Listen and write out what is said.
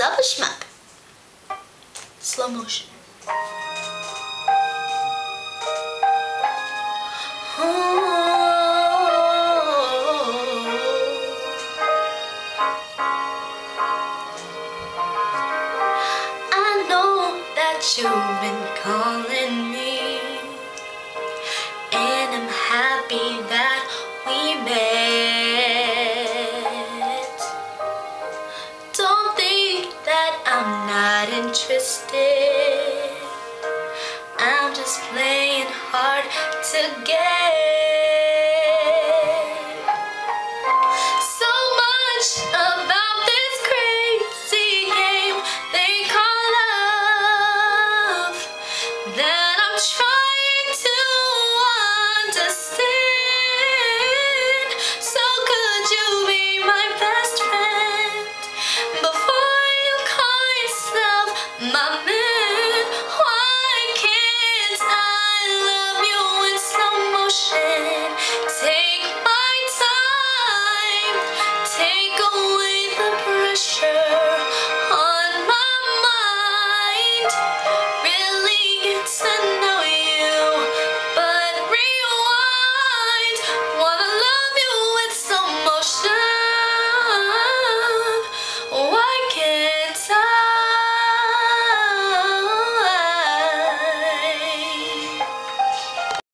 up a schmuck? Slow motion. I know that you've been calling me, and I'm happy that we met. Don't think that I'm not interested. I'm just playing hard to get.